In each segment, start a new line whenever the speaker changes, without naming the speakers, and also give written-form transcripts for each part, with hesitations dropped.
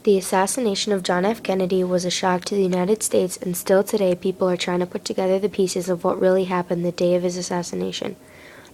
The assassination of John F. Kennedy was a shock to the United States, and still today people are trying to put together the pieces of what really happened the day of his assassination.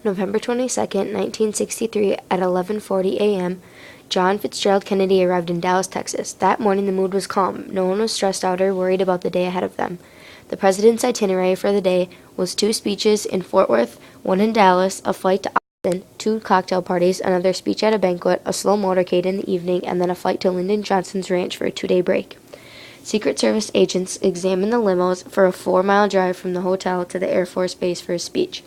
November 22nd, 1963, at 11:40 a.m., John Fitzgerald Kennedy arrived in Dallas, Texas. That morning the mood was calm. No one was stressed out or worried about the day ahead of them. The president's itinerary for the day was 2 speeches in Fort Worth, 1 in Dallas, a flight to Austin, 2 cocktail parties, another speech at a banquet, a slow motorcade in the evening, and then a flight to Lyndon Johnson's ranch for a 2-day break. Secret Service agents examined the limos for a 4-mile drive from the hotel to the Air Force Base for his speech.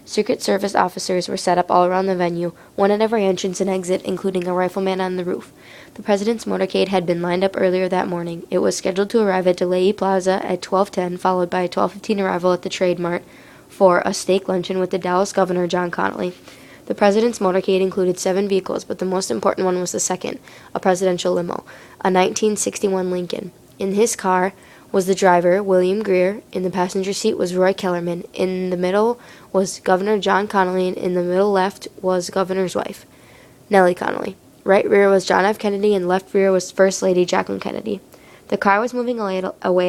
Secret Service officers were set up all around the venue, one at every entrance and exit, including a rifleman on the roof. The president's motorcade had been lined up earlier that morning. It was scheduled to arrive at Dealey Plaza at 12:10, followed by a 12:15 arrival at the Trade Mart for a steak luncheon with the Dallas governor, John Connally. The president's motorcade included 7 vehicles, but the most important one was the second, a presidential limo, a 1961 Lincoln. In his car was the driver, William Greer. In the passenger seat was Roy Kellerman. In the middle was Governor John Connally, and in the middle left was Governor's wife, Nellie Connally. Right rear was John F. Kennedy, and left rear was First Lady Jacqueline Kennedy. The car was moving away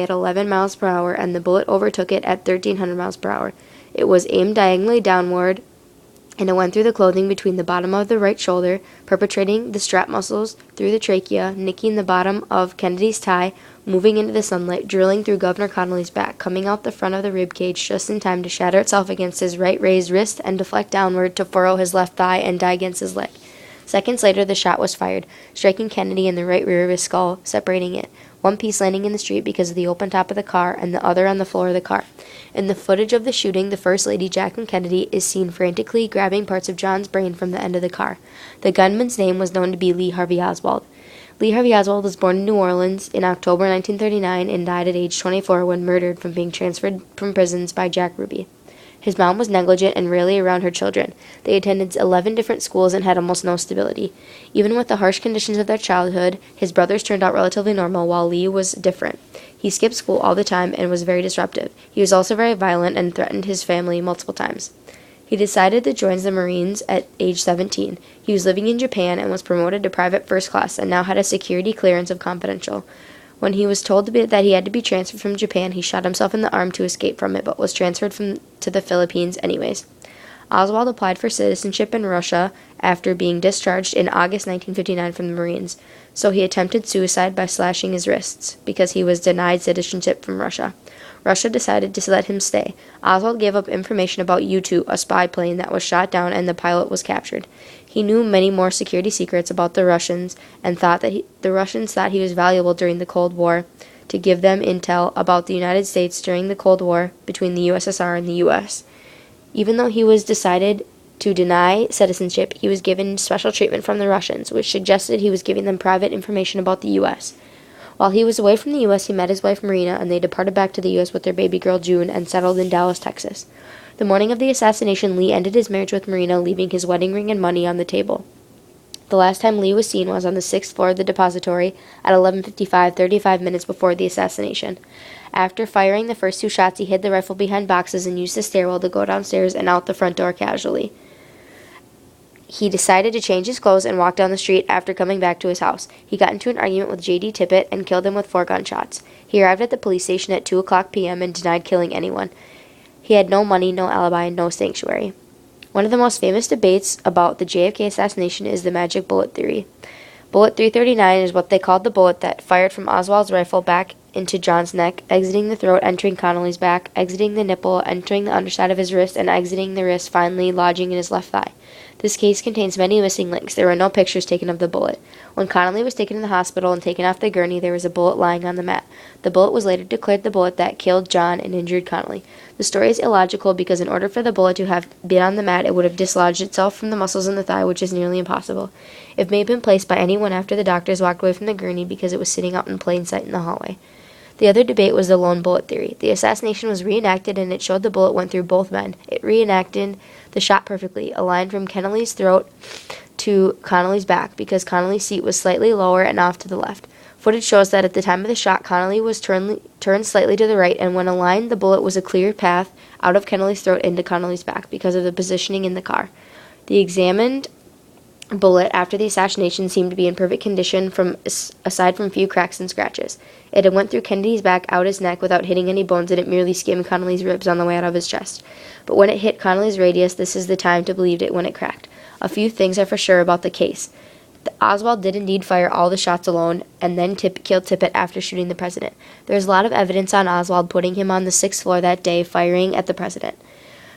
at 11 miles per hour, and the bullet overtook it at 1,300 miles per hour. It was aimed diagonally downward, and it went through the clothing between the bottom of the right shoulder, penetrating the strap muscles through the trachea, nicking the bottom of Kennedy's tie, moving into the sunlight, drilling through Governor Connally's back, coming out the front of the rib cage just in time to shatter itself against his right raised wrist and deflect downward to furrow his left thigh and die against his leg. Seconds later, the shot was fired, striking Kennedy in the right rear of his skull, separating it, one piece landing in the street because of the open top of the car and the other on the floor of the car. In the footage of the shooting, the First Lady, Jacqueline Kennedy, is seen frantically grabbing parts of John's brain from the end of the car. The gunman's name was known to be Lee Harvey Oswald. Lee Harvey Oswald was born in New Orleans in October 1939 and died at age 24 when murdered from being transferred from prisons by Jack Ruby. His mom was negligent and rarely around her children. They attended 11 different schools and had almost no stability. Even with the harsh conditions of their childhood, his brothers turned out relatively normal, while Lee was different. He skipped school all the time and was very disruptive. He was also very violent and threatened his family multiple times. He decided to join the Marines at age 17. He was living in Japan and was promoted to private first class and now had a security clearance of confidential. When he was told that he had to be transferred from Japan, he shot himself in the arm to escape from it, but was transferred to the Philippines anyways. Oswald applied for citizenship in Russia after being discharged in August 1959 from the Marines, so he attempted suicide by slashing his wrists because he was denied citizenship from Russia. Russia decided to let him stay. Oswald gave up information about U-2, a spy plane that was shot down and the pilot was captured. He knew many more security secrets about the Russians and thought that the Russians thought he was valuable during the Cold War to give them intel about the United States during the Cold War between the USSR and the U.S. Even though he was decided to deny citizenship, he was given special treatment from the Russians, which suggested he was giving them private information about the U.S. While he was away from the U.S., he met his wife Marina, and they departed back to the U.S. with their baby girl June and settled in Dallas, Texas. The morning of the assassination, Lee ended his marriage with Marina, leaving his wedding ring and money on the table. The last time Lee was seen was on the 6th floor of the depository at 11:55, 35 minutes before the assassination. After firing the first 2 shots, he hid the rifle behind boxes and used the stairwell to go downstairs and out the front door casually. He decided to change his clothes and walk down the street after coming back to his house. He got into an argument with J.D. Tippit and killed him with 4 gunshots. He arrived at the police station at 2:00 p.m. and denied killing anyone. He had no money, no alibi, and no sanctuary. One of the most famous debates about the JFK assassination is the magic bullet theory. Bullet 339 is what they called the bullet that fired from Oswald's rifle back into John's neck, exiting the throat, entering Connally's back, exiting the nipple, entering the underside of his wrist, and exiting the wrist, finally lodging in his left thigh. This case contains many missing links. There were no pictures taken of the bullet. When Connally was taken to the hospital and taken off the gurney, there was a bullet lying on the mat. The bullet was later declared the bullet that killed John and injured Connally. The story is illogical because in order for the bullet to have been on the mat, it would have dislodged itself from the muscles in the thigh, which is nearly impossible. It may have been placed by anyone after the doctors walked away from the gurney because it was sitting out in plain sight in the hallway. The other debate was the lone bullet theory. The assassination was reenacted, and it showed the bullet went through both men. It reenacted the shot perfectly, a line from Connally's throat to Connally's back, because Connally's seat was slightly lower and off to the left. Footage shows that at the time of the shot, Connally was turned slightly to the right, and when aligned, the bullet was a clear path out of Connally's throat into Connally's back because of the positioning in the car. The examined bullet after the assassination seemed to be in perfect condition aside from a few cracks and scratches. It had went through Kennedy's back, out his neck, without hitting any bones, and it merely skimmed Connolly's ribs on the way out of his chest. But when it hit Connolly's radius, this is the time to believe it when it cracked. A few things are for sure about the case. Oswald did indeed fire all the shots alone, and then killed Tippit after shooting the president. There is a lot of evidence on Oswald putting him on the 6th floor that day, firing at the president.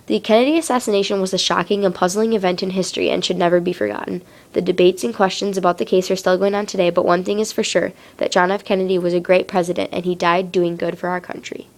The Kennedy assassination was a shocking and puzzling event in history and should never be forgotten. The debates and questions about the case are still going on today, but one thing is for sure, that John F. Kennedy was a great president, and he died doing good for our country.